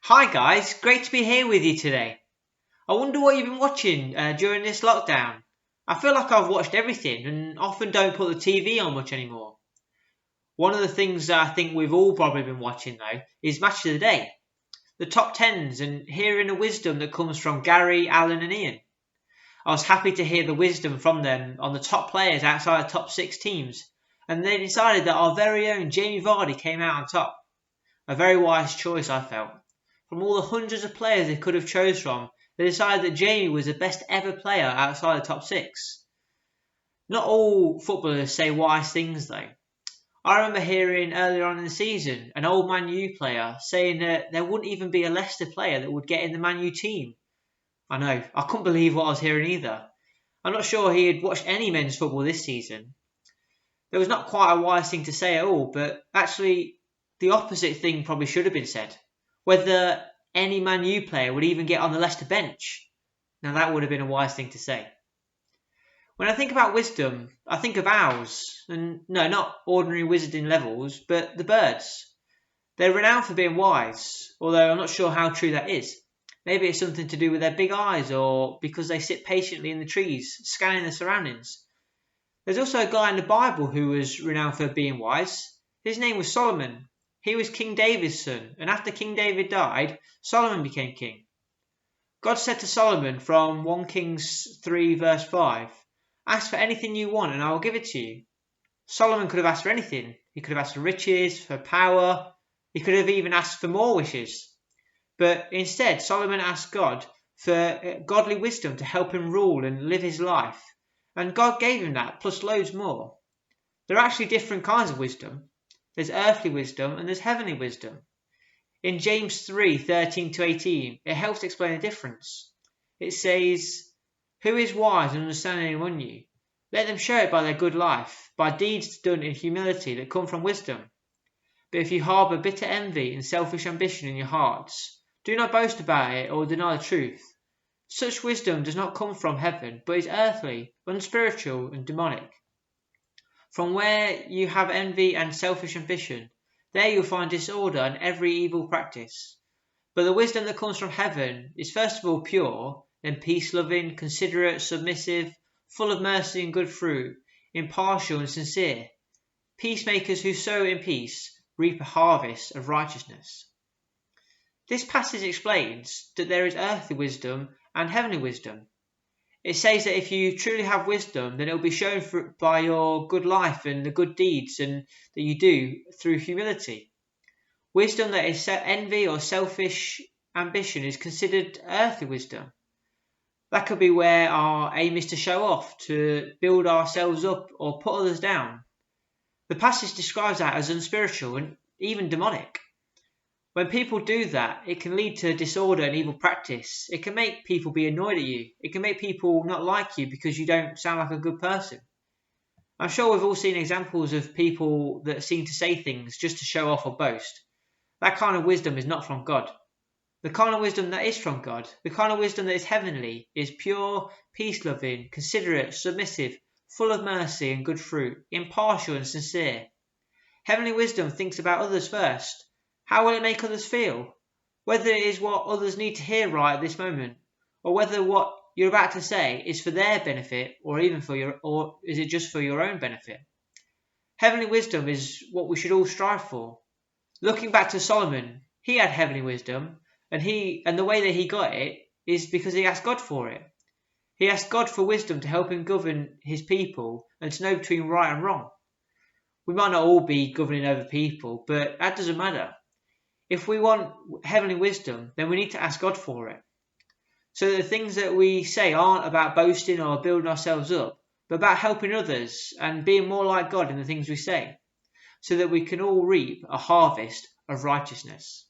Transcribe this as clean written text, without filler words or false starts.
Hi guys, great to be here with you today. I wonder what you've been watching during this lockdown. I feel like I've watched everything and often don't put the TV on much anymore. One of the things that I think we've all probably been watching though is Match of the Day, the top tens, and hearing the wisdom that comes from Gary, Alan, and Ian. I was happy to hear the wisdom from them on the top players outside the top six teams, and they decided that our very own Jamie Vardy came out on top. A very wise choice, I felt. From all the hundreds of players they could have chose from, they decided that Jamie was the best ever player outside the top six. Not all footballers say wise things though. I remember hearing earlier on in the season an old Man U player saying that there wouldn't even be a Leicester player that would get in the Man U team. I know, I couldn't believe what I was hearing either. I'm not sure he had watched any men's football this season. There was not quite a wise thing to say at all, but actually the opposite thing probably should have been said. Whether any Man U player would even get on the Leicester bench. Now that would have been a wise thing to say. When I think about wisdom, I think of owls, and no, not ordinary wizarding levels, but the birds. They're renowned for being wise, although I'm not sure how true that is. Maybe it's something to do with their big eyes, or because they sit patiently in the trees, scanning the surroundings. There's also a guy in the Bible who was renowned for being wise. His name was Solomon. He was King David's son, and after King David died, Solomon became king. God said to Solomon from 1 Kings 3 verse 5, "Ask for anything you want and I will give it to you." Solomon could have asked for anything. He could have asked for riches, for power. He could have even asked for more wishes. But instead, Solomon asked God for godly wisdom to help him rule and live his life. And God gave him that, plus loads more. There are actually different kinds of wisdom. There's earthly wisdom and there's heavenly wisdom. In James 3:13-18, it helps explain the difference. It says, "Who is wise and understanding among you? Let them show it by their good life, by deeds done in humility that come from wisdom. But if you harbour bitter envy and selfish ambition in your hearts, do not boast about it or deny the truth. Such wisdom does not come from heaven, but is earthly, unspiritual, and demonic. From where you have envy and selfish ambition, there you'll find disorder and every evil practice. But the wisdom that comes from heaven is first of all pure, then peace-loving, considerate, submissive, full of mercy and good fruit, impartial and sincere. Peacemakers who sow in peace reap a harvest of righteousness." This passage explains that there is earthly wisdom and heavenly wisdom. It says that if you truly have wisdom, then it will be shown by your good life and the good deeds and that you do through humility. Wisdom that is envy or selfish ambition is considered earthly wisdom. That could be where our aim is to show off, to build ourselves up or put others down. The passage describes that as unspiritual and even demonic. When people do that, it can lead to disorder and evil practice. It can make people be annoyed at you. It can make people not like you because you don't sound like a good person. I'm sure we've all seen examples of people that seem to say things just to show off or boast. That kind of wisdom is not from God. The kind of wisdom that is from God, the kind of wisdom that is heavenly, is pure, peace-loving, considerate, submissive, full of mercy and good fruit, impartial and sincere. Heavenly wisdom thinks about others first. How will it make others feel? Whether it is what others need to hear right at this moment, or whether what you're about to say is for their benefit, or is it just for your own benefit? Heavenly wisdom is what we should all strive for. Looking back to Solomon, he had heavenly wisdom, and the way that he got it is because he asked God for it. He asked God for wisdom to help him govern his people and to know between right and wrong. We might not all be governing over people, but that doesn't matter. If we want heavenly wisdom, then we need to ask God for it. So that the things that we say aren't about boasting or building ourselves up, but about helping others and being more like God in the things we say, so that we can all reap a harvest of righteousness.